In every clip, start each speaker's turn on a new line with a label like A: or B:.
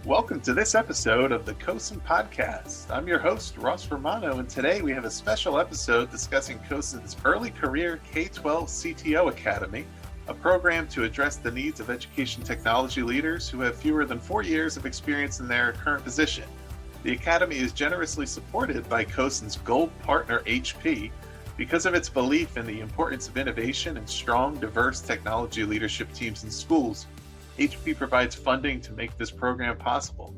A: Welcome to this episode of the CoSN podcast. I'm your host, Ross Romano, and today we have a special episode discussing CoSN's Early Career K-12 CTO Academy, a program to address the needs of education technology leaders who have fewer than 4 years of experience in their current position. The Academy is generously supported by CoSN's Gold Partner HP because of its belief in the importance of innovation and strong, diverse technology leadership teams in schools. HP provides funding to make this program possible.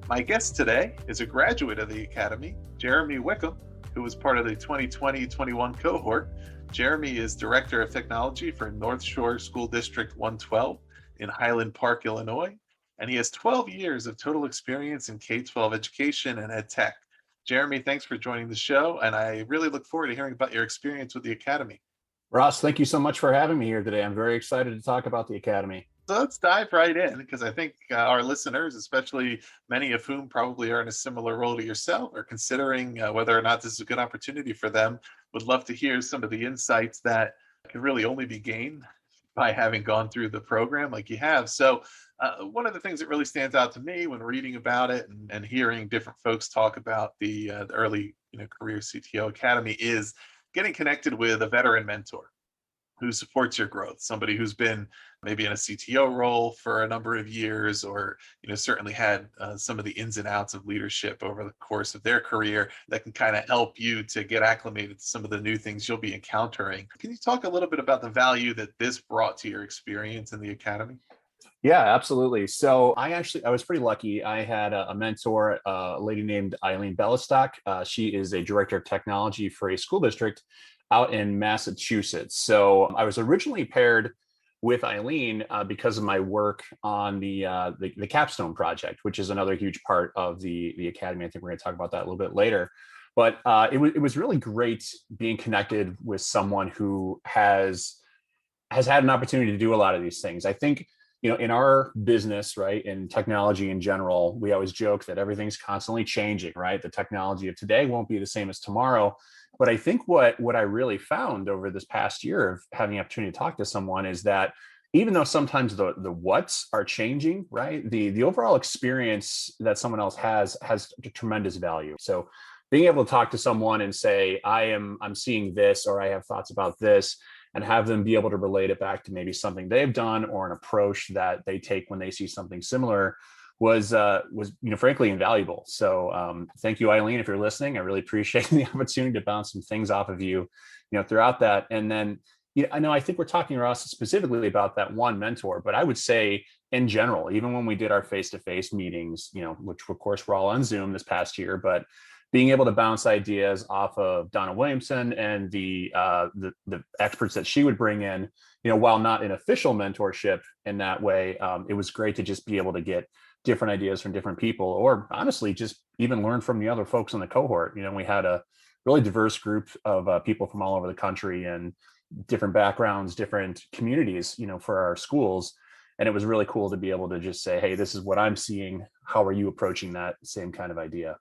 A: My guest today is a graduate of the Academy, Jeremy Wickham, who was part of the 2020-21 cohort. Jeremy is Director of Technology for North Shore School District 112 in Highland Park, Illinois, and he has 12 years of total experience in K-12 education and edtech. Jeremy, thanks for joining the show, and I really look forward to hearing about your experience with the Academy.
B: Ross, thank you so much for having me here today. I'm very excited to talk about the Academy.
A: So let's dive right in, because I think our listeners, especially many of whom probably are in a similar role to yourself, are considering whether or not this is a good opportunity for them, would love to hear some of the insights that can really only be gained by having gone through the program like you have. So one of the things that really stands out to me when reading about it and hearing different folks talk about the early career CTO Academy is getting connected with a veteran mentor who supports your growth, somebody who's been maybe in a CTO role for a number of years, or certainly had some of the ins and outs of leadership over the course of their career that can kind of help you to get acclimated to some of the new things you'll be encountering. Can you talk a little bit about the value that this brought to your experience in the Academy?
B: Yeah, absolutely. So I was pretty lucky. I had a mentor, a lady named Eileen Bellistock. She is a director of technology for a school district out in Massachusetts. So I was originally paired with Eileen because of my work on the Capstone project, which is another huge part of the Academy. I think we're going to talk about that a little bit later. But it was really great being connected with someone who has had an opportunity to do a lot of these things. I think, in our business, right, in technology in general, we always joke that everything's constantly changing, right? The technology of today won't be the same as tomorrow. But I think what I really found over this past year of having the opportunity to talk to someone is that even though sometimes the what's are changing, right, the overall experience that someone else has tremendous value. So being able to talk to someone and say, I'm seeing this, or I have thoughts about this, and have them be able to relate it back to maybe something they've done or an approach that they take when they see something similar was frankly invaluable. So thank you, Eileen, if you're listening. I really appreciate the opportunity to bounce some things off of you, throughout that. And then, I think we're talking, Ross, specifically about that one mentor, but I would say in general, even when we did our face-to-face meetings, which of course we're all on Zoom this past year, but being able to bounce ideas off of Donna Williamson and the experts that she would bring in, while not an official mentorship in that way, it was great to just be able to get different ideas from different people, or honestly, just even learn from the other folks in the cohort. We had a really diverse group of people from all over the country and different backgrounds, different communities, for our schools. And it was really cool to be able to just say, hey, this is what I'm seeing. How are you approaching that same kind of idea?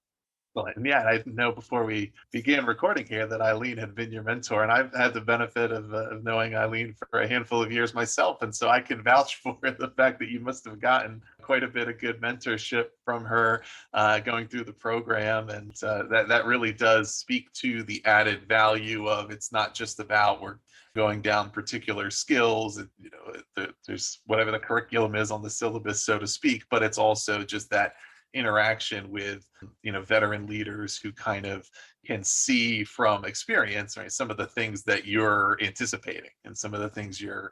A: Well, and yeah, I know before we began recording here that Eileen had been your mentor, and I've had the benefit of knowing Eileen for a handful of years myself. And so I can vouch for the fact that you must have gotten quite a bit of good mentorship from her going through the program. And that really does speak to the added value of it's not just about we're going down particular skills, there's whatever the curriculum is on the syllabus, so to speak, but it's also just that interaction with veteran leaders who kind of can see from experience, right, some of the things that you're anticipating and some of the things you're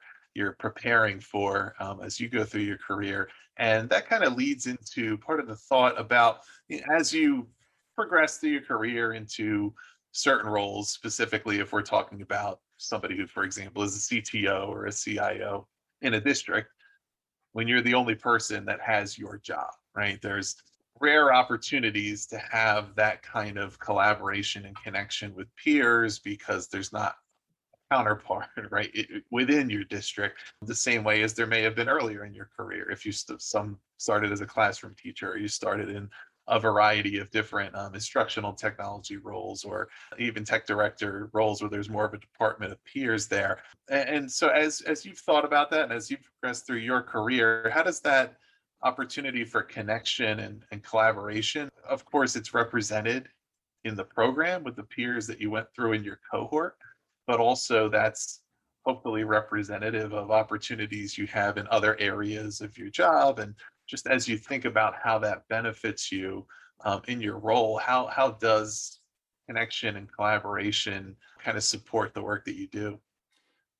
A: preparing for as you go through your career. And that kind of leads into part of the thought about as you progress through your career into certain roles, specifically if we're talking about somebody who, for example, is a CTO or a CIO in a district, when you're the only person that has your job, right? There's rare opportunities to have that kind of collaboration and connection with peers because there's not a counterpart, right, within your district, the same way as there may have been earlier in your career. If you some started as a classroom teacher, or you started in a variety of different instructional technology roles, or even tech director roles where there's more of a department of peers there. And so as you've thought about that and as you've progressed through your career, how does that opportunity for connection and collaboration. Of course, it's represented in the program with the peers that you went through in your cohort, but also that's hopefully representative of opportunities you have in other areas of your job. And just as you think about how that benefits you in your role, how does connection and collaboration kind of support the work that you do?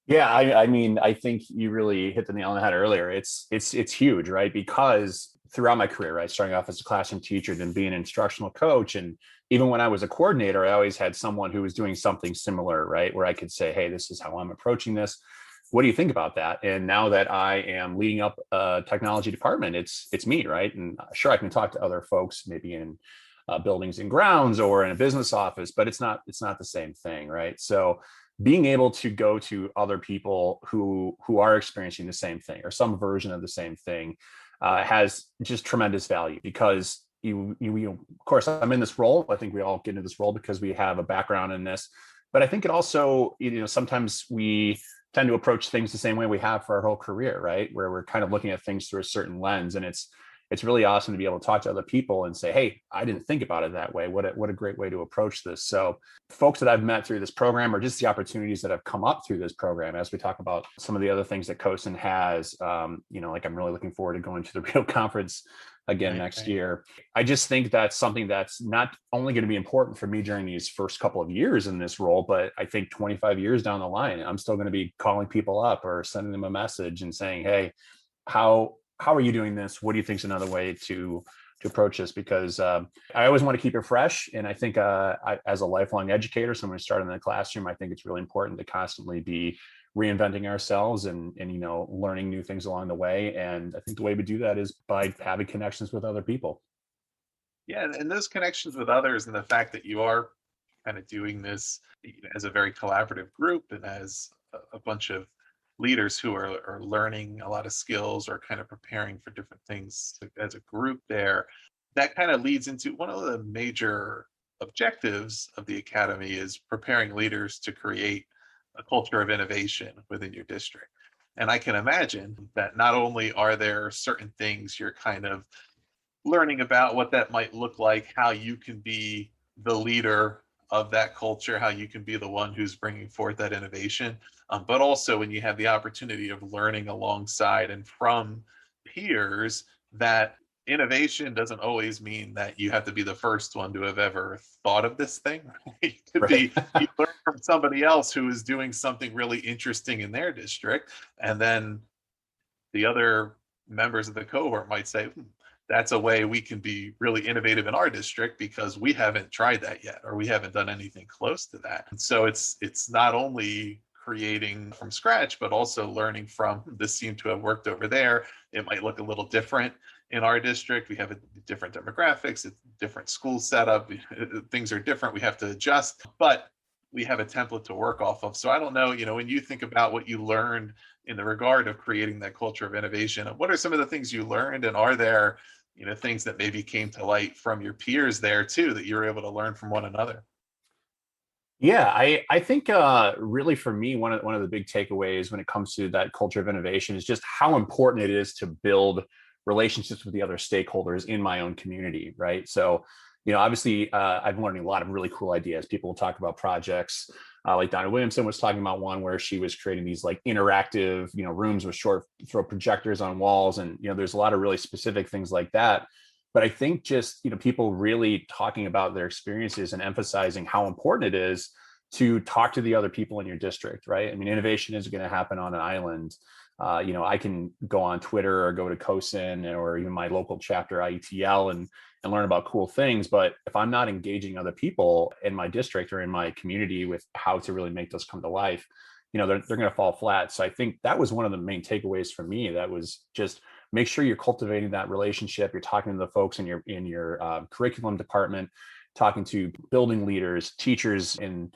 B: Yeah, I mean, I think you really hit the nail on the head earlier. It's huge, right? Because throughout my career, right, starting off as a classroom teacher, then being an instructional coach, and even when I was a coordinator, I always had someone who was doing something similar, right, where I could say, "Hey, this is how I'm approaching this. What do you think about that?" And now that I am leading up a technology department, it's me, right? And sure, I can talk to other folks, maybe in buildings and grounds or in a business office, but it's not the same thing, right? So being able to go to other people who are experiencing the same thing or some version of the same thing has just tremendous value because of course I'm in this role. I think we all get into this role because we have a background in this, but I think it also, sometimes we tend to approach things the same way we have for our whole career, right? Where we're kind of looking at things through a certain lens, and it's really awesome to be able to talk to other people and say, "Hey, I didn't think about it that way. What a great way to approach this." So folks that I've met through this program, or just the opportunities that have come up through this program, as we talk about some of the other things that CoSN has, like I'm really looking forward to going to the Rio conference again
A: Right,
B: next
A: right.
B: year. I just think that's something that's not only going to be important for me during these first couple of years in this role, but I think 25 years down the line, I'm still going to be calling people up or sending them a message and saying, "Hey, how are you doing this? What do you think is another way to approach this?" Because I always want to keep it fresh, and I think as a lifelong educator, someone who started in the classroom, I think it's really important to constantly be reinventing ourselves and learning new things along the way. And I think the way we do that is by having connections with other people.
A: Yeah, and those connections with others and the fact that you are kind of doing this as a very collaborative group and as a bunch of leaders who are learning a lot of skills or kind of preparing for different things as a group there, that kind of leads into one of the major objectives of the academy is preparing leaders to create a culture of innovation within your district. And I can imagine that not only are there certain things you're kind of learning about what that might look like, how you can be the leader of that culture, how you can be the one who's bringing forth that innovation. But also when you have the opportunity of learning alongside and from peers, that innovation doesn't always mean that you have to be the first one to have ever thought of this thing. It could
B: Right.
A: be you learn from somebody else who is doing something really interesting in their district, and then the other members of the cohort might say, that's a way we can be really innovative in our district because we haven't tried that yet, or we haven't done anything close to that." And so it's not only creating from scratch, but also learning from this seemed to have worked over there. It might look a little different in our district. We have a different demographics, a different school setup. Things are different. We have to adjust, but we have a template to work off of. So I don't know, when you think about what you learned in the regard of creating that culture of innovation, what are some of the things you learned, and are there things that maybe came to light from your peers there too that you were able to learn from one another?
B: Yeah, I think really for me, one of the big takeaways when it comes to that culture of innovation is just how important it is to build relationships with the other stakeholders in my own community, right? So, obviously, I'm learning a lot of really cool ideas. People will talk about projects like Donna Williamson was talking about one where she was creating these like interactive, rooms with short throw projectors on walls, and there's a lot of really specific things like that. But I think just people really talking about their experiences and emphasizing how important it is to talk to the other people in your district, right? I mean, innovation isn't going to happen on an island. I can go on Twitter or go to CoSN or even my local chapter IETL and learn about cool things. But if I'm not engaging other people in my district or in my community with how to really make those come to life, they're going to fall flat. So I think that was one of the main takeaways for me. That was just make sure you're cultivating that relationship. You're talking to the folks in your curriculum department, talking to building leaders, teachers, and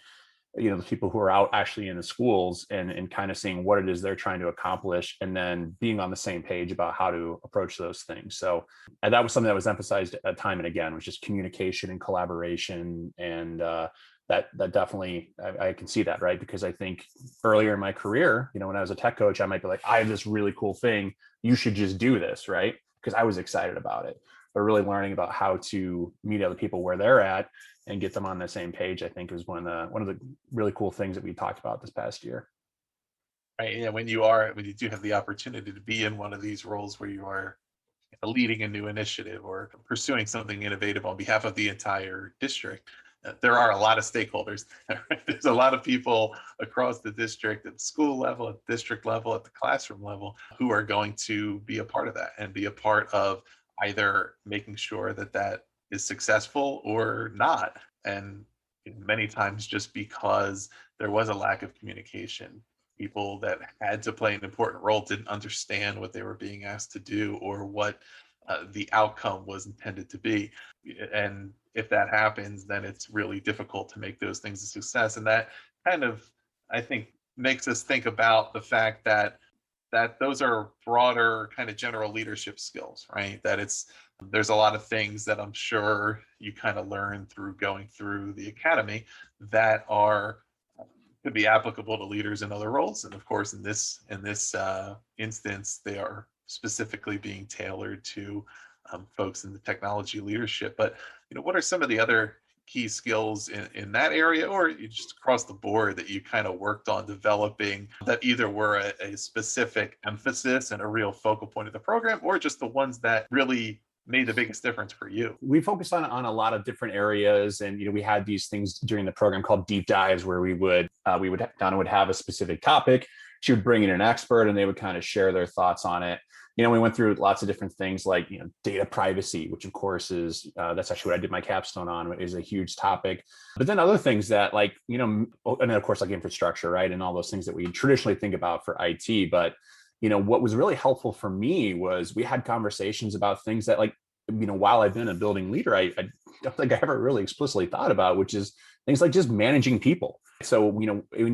B: the people who are out actually in the schools and kind of seeing what it is they're trying to accomplish, and then being on the same page about how to approach those things. So and that was something that was emphasized time and again, was just communication and collaboration. And that definitely, I can see that, right? Because I think earlier in my career, when I was a tech coach, I might be like, I have this really cool thing, you should just do this, right? because I was excited about it. But really learning about how to meet other people where they're at and get them on the same page, I think is one of the really cool things that we talked about this past year.
A: Right. Yeah. When you do have the opportunity to be in one of these roles where you are leading a new initiative or pursuing something innovative on behalf of the entire district, there are a lot of stakeholders. Right? There's a lot of people across the district at the school level, at the district level, at the classroom level who are going to be a part of that and be a part of either making sure that that is successful or not. And many times just because there was a lack of communication, people that had to play an important role didn't understand what they were being asked to do or what the outcome was intended to be. And if that happens, then it's really difficult to make those things a success. And that kind of, I think, makes us think about the fact that those are broader kind of general leadership skills, right? That there's a lot of things that I'm sure you kind of learn through going through the academy that are could be applicable to leaders in other roles. And of course, in this instance, they are specifically being tailored to folks in the technology leadership. But what are some of the other key skills in that area, or you just across the board that you kind of worked on developing that either were a specific emphasis and a real focal point of the program, or just the ones that really made the biggest difference for you?
B: We focused on a lot of different areas, and we had these things during the program called deep dives, where Donna would have a specific topic. She would bring in an expert, and they would kind of share their thoughts on it. We went through lots of different things like data privacy, which of course is that's actually what I did my capstone on, is a huge topic. But then other things that and then of course like infrastructure, right, and all those things that we traditionally think about for IT. But what was really helpful for me was we had conversations about things that while I've been a building leader, I don't think I ever really explicitly thought about, which is things like just managing people. So, when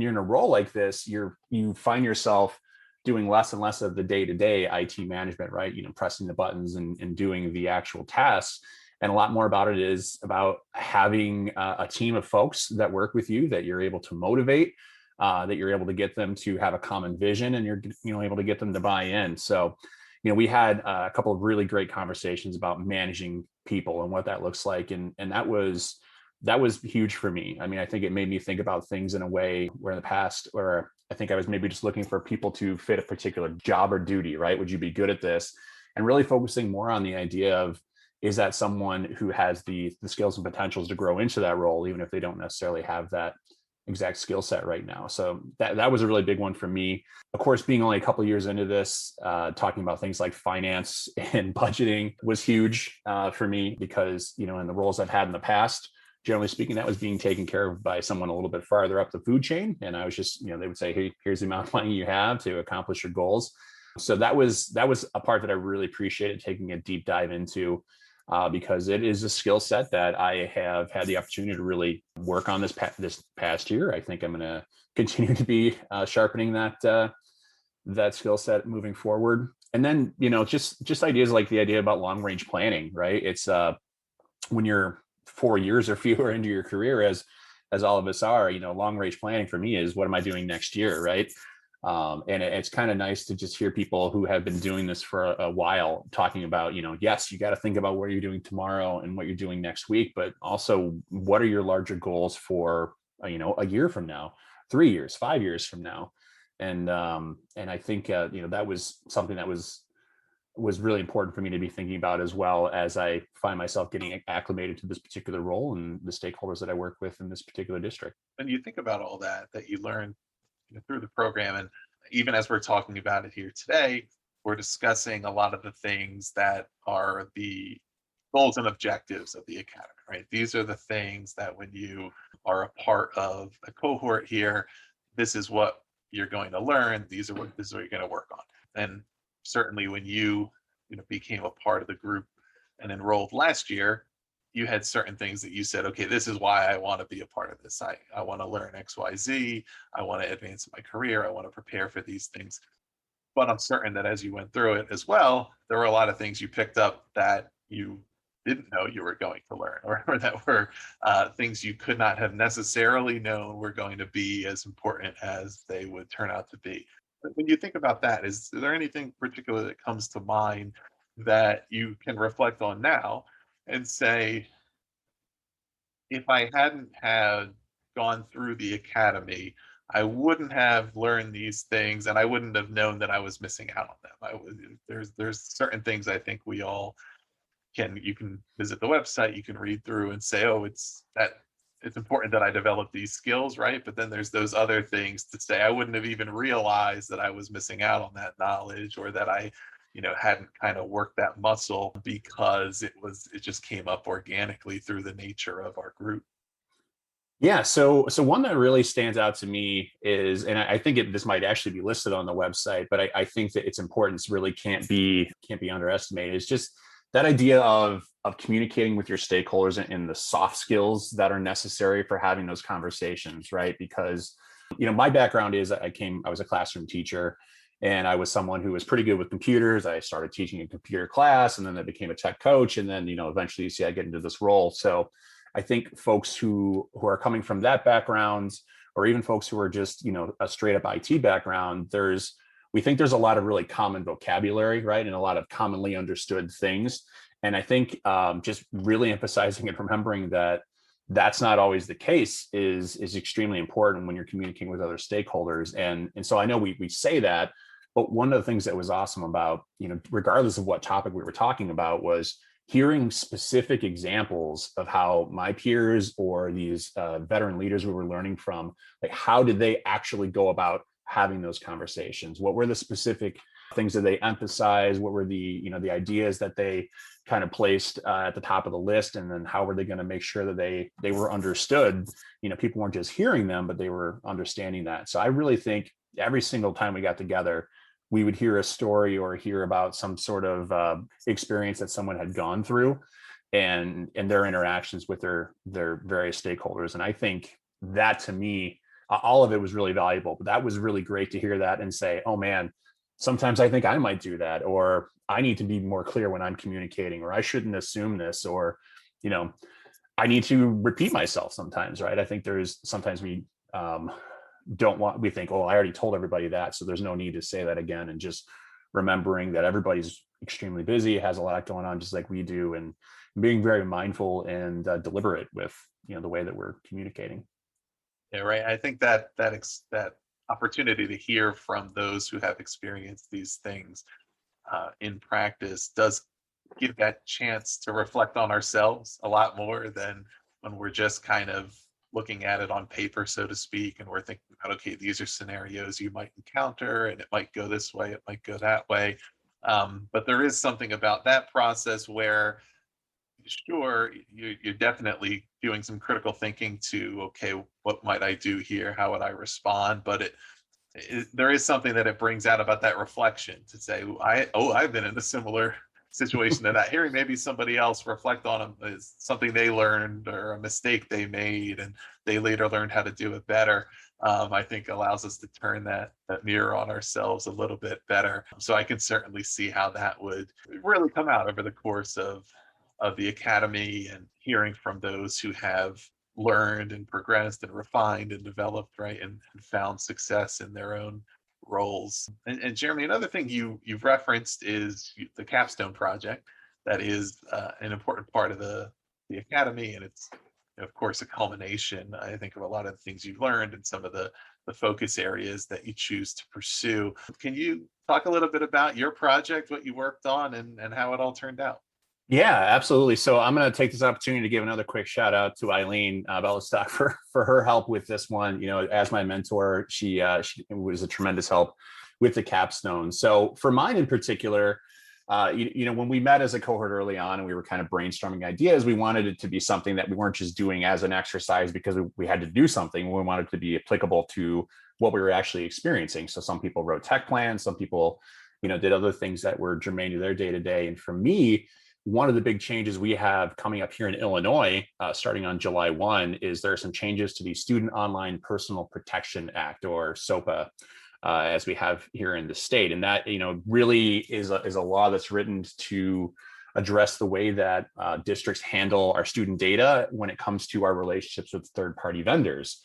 B: you're in a role like this, you find yourself doing less and less of the day-to-day IT management, right? Pressing the buttons and doing the actual tasks. And a lot more about it is about having a team of folks that work with you, that you're able to motivate, that you're able to get them to have a common vision, and you're able to get them to buy in. So, we had a couple of really great conversations about managing people and what that looks like. And that was huge for me. I mean, I think it made me think about things in a way where in the past, where I think I was maybe just looking for people to fit a particular job or duty, right? Would you be good at this? And really focusing more on the idea of, is that someone who has the skills and potentials to grow into that role, even if they don't necessarily have that exact skill set right now. So that was a really big one for me. Of course, being only a couple of years into this, talking about things like finance and budgeting was huge for me, because in the roles I've had in the past, generally speaking, that was being taken care of by someone a little bit farther up the food chain. And I was just, they would say, hey, here's the amount of money you have to accomplish your goals. So that was a part that I really appreciated taking a deep dive into, because it is a skill set that I have had the opportunity to really work on this past year. I think I'm going to continue to be sharpening that skill set moving forward. And then, just ideas like the idea about long range planning, right? It's when you're 4 years or fewer into your career, as all of us are, long range planning for me is, what am I doing next year, right? And it's kind of nice to just hear people who have been doing this for a while talking about, yes, you got to think about what you're doing tomorrow and what you're doing next week, but also what are your larger goals for, a year from now, 3 years, 5 years from now. And I think, that was something that was really important for me to be thinking about, as well as I find myself getting acclimated to this particular role and the stakeholders that I work with in this particular district.
A: When you think about all that you learned through the program, and even as we're talking about it here today, we're discussing a lot of the things that are the goals and objectives of the academy, right? These are the things that when you are a part of a cohort here, this is what you're going to learn. This is what you're going to work on. And certainly when you became a part of the group and enrolled last year, you had certain things that you said, okay, this is why I want to be a part of this. I want to learn XYZ. I want to advance my career. I want to prepare for these things. But I'm certain that as you went through it as well, there were a lot of things you picked up that you didn't know you were going to learn, or that were things you could not have necessarily known were going to be as important as they would turn out to be. But when you think about that, is there anything particular that comes to mind that you can reflect on now and say, if I hadn't had gone through the academy, I wouldn't have learned these things, and I wouldn't have known that I was missing out on them. There's certain things I think we all you can visit the website, you can read through and say, oh, it's important that I develop these skills, right? But then there's those other things to say, I wouldn't have even realized that I was missing out on that knowledge, or that I, hadn't kind of worked that muscle, because it just came up organically through the nature of our group.
B: Yeah, so one that really stands out to me is, and I think this might actually be listed on the website, but I think that its importance really can't be underestimated. It's just that idea of communicating with your stakeholders and the soft skills that are necessary for having those conversations, right? Because my background is I was a classroom teacher, and I was someone who was pretty good with computers. I started teaching a computer class, and then I became a tech coach, and then eventually you see I get into this role. So I think folks who are coming from that background, or even folks who are just a straight up IT background, we think there's a lot of really common vocabulary, right, and a lot of commonly understood things. And I think just really emphasizing and remembering that that's not always the case is extremely important when you're communicating with other stakeholders. And so I know we say that, but one of the things that was awesome about regardless of what topic we were talking about, was hearing specific examples of how my peers or these veteran leaders we were learning from, like, how did they actually go about having those conversations? What were the specific things that they emphasized? What were the ideas that they kind of placed at the top of the list? And then how were they going to make sure that they were understood? People weren't just hearing them, but they were understanding that. So I really think every single time we got together, we would hear a story or hear about some sort of experience that someone had gone through, and their interactions with their various stakeholders. And I think that, to me, all of it was really valuable. But that was really great to hear that and say, oh man, sometimes I think I might do that, or I need to be more clear when I'm communicating, or I shouldn't assume this, or I need to repeat myself sometimes, right? I think sometimes we we think, oh, I already told everybody that, so there's no need to say that again. And just remembering that everybody's extremely busy, has a lot going on just like we do, and being very mindful and deliberate with the way that we're communicating.
A: Yeah, right. I think that opportunity to hear from those who have experienced these things in practice does give that chance to reflect on ourselves a lot more than when we're just kind of looking at it on paper, so to speak, and we're thinking about, okay, these are scenarios you might encounter, and it might go this way, it might go that way. But there is something about that process where, sure, you're definitely doing some critical thinking to, okay, what might I do here? How would I respond? But there is something that it brings out about that reflection to say, I've been in a similar situation to that. Hearing maybe somebody else reflect on them is something they learned or a mistake they made, and they later learned how to do it better. I think allows us to turn that mirror on ourselves a little bit better. So I can certainly see how that would really come out over the course of the academy, and hearing from those who have learned and progressed and refined and developed, right, and found success in their own roles. And Jeremy, another thing you've referenced is the Capstone project. That is an important part of the academy, and it's of course a culmination, I think, of a lot of the things you've learned and some of the focus areas that you choose to pursue. Can you talk a little bit about your project, what you worked on, and how it all turned out?
B: Yeah, absolutely. So I'm going to take this opportunity to give another quick shout out to Eileen Bellistock for her help with this one. As my mentor, she was a tremendous help with the Capstone. So for mine in particular, when we met as a cohort early on and we were kind of brainstorming ideas, we wanted it to be something that we weren't just doing as an exercise because we had to do something. We wanted it to be applicable to what we were actually experiencing. So some people wrote tech plans, some people, did other things that were germane to their day to day. And for me, one of the big changes we have coming up here in Illinois, starting on July 1, is there are some changes to the Student Online Personal Protection Act, or SOPA, as we have here in the state. And that, really is a law that's written to address the way that districts handle our student data when it comes to our relationships with third-party vendors.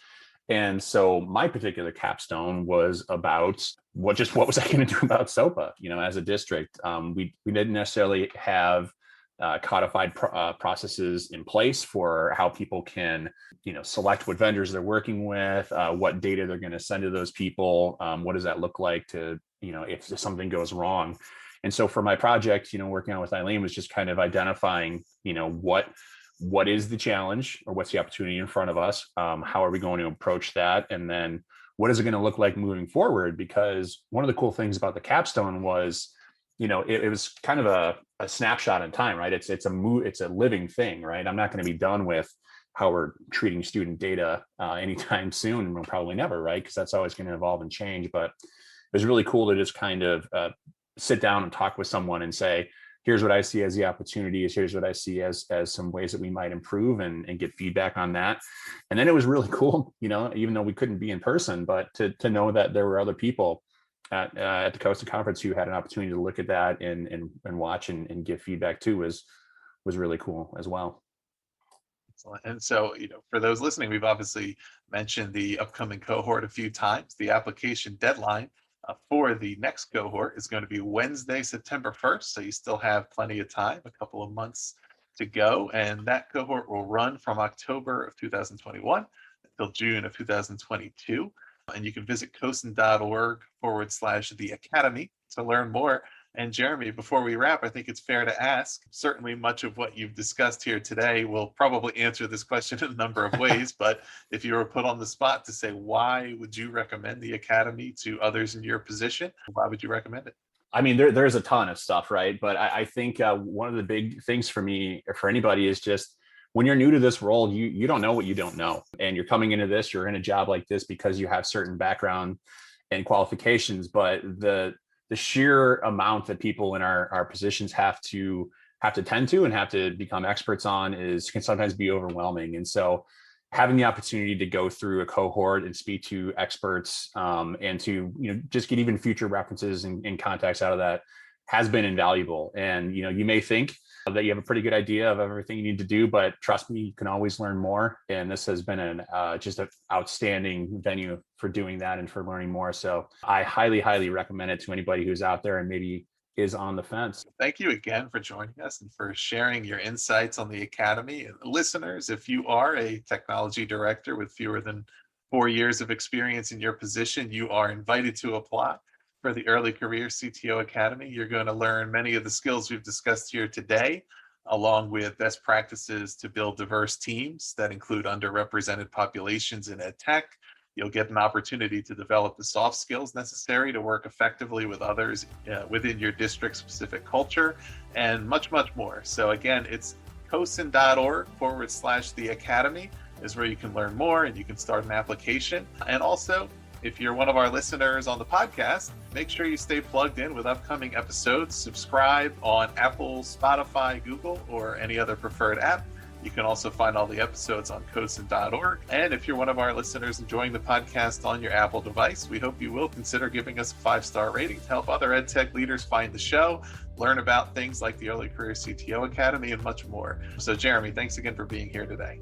B: And so my particular capstone was about what was I going to do about SOPA? As a district, we didn't necessarily have codified processes in place for how people can, select what vendors they're working with, what data they're going to send to those people. What does that look like to, if something goes wrong? And so for my project, working on with Eileen was just kind of identifying, what is the challenge or what's the opportunity in front of us? How are we going to approach that? And then what is it going to look like moving forward? Because one of the cool things about the capstone was, it was kind of a snapshot in time, right? It's a living thing, right? I'm not going to be done with how we're treating student data anytime soon. We'll probably never, right? Because that's always going to evolve and change. But it was really cool to just kind of sit down and talk with someone and say, here's what I see as the opportunities. Here's what I see as some ways that we might improve and get feedback on that. And then it was really cool, even though we couldn't be in person, but to know that there were other people at the CoSN conference who had an opportunity to look at that and watch and give feedback too was really cool as well.
A: And so, for those listening, we've obviously mentioned the upcoming cohort a few times. The application deadline for the next cohort is going to be Wednesday, September 1st. So you still have plenty of time, a couple of months to go. And that cohort will run from October of 2021 until June of 2022. And you can visit cohort.org/the academy to learn more. And Jeremy, before we wrap, I think it's fair to ask, certainly much of what you've discussed here today will probably answer this question in a number of ways, but if you were put on the spot to say, why would you recommend the Academy to others in your position? Why would you recommend it?
B: I mean, there's a ton of stuff, right? But I think one of the big things for me, or for anybody, is just when you're new to this role, you don't know what you don't know. And you're coming into this, you're in a job like this because you have certain background and qualifications, but the sheer amount that people in our positions have to tend to and have to become experts on can sometimes be overwhelming. And so having the opportunity to go through a cohort and speak to experts and to just get even future references and contacts out of that has been invaluable. And you may think that you have a pretty good idea of everything you need to do, but trust me, you can always learn more. And this has been just an outstanding venue for doing that and for learning more. So I highly, highly recommend it to anybody who's out there and maybe is on the fence.
A: Thank you again for joining us and for sharing your insights on the Academy. And listeners, if you are a technology director with fewer than 4 years of experience in your position, you are invited to apply for the Early Career CTO Academy. You're going to learn many of the skills we've discussed here today, along with best practices to build diverse teams that include underrepresented populations in edtech. You'll get an opportunity to develop the soft skills necessary to work effectively with others within your district-specific culture, and much, much more. So again, it's cohort.org/the academy is where you can learn more and you can start an application. And also, if you're one of our listeners on the podcast, make sure you stay plugged in with upcoming episodes. Subscribe on Apple, Spotify, Google, or any other preferred app. You can also find all the episodes on cohort.org. And if you're one of our listeners enjoying the podcast on your Apple device, we hope you will consider giving us a 5-star rating to help other EdTech leaders find the show, learn about things like the Early Career CTO Academy, and much more. So Jeremy, thanks again for being here today.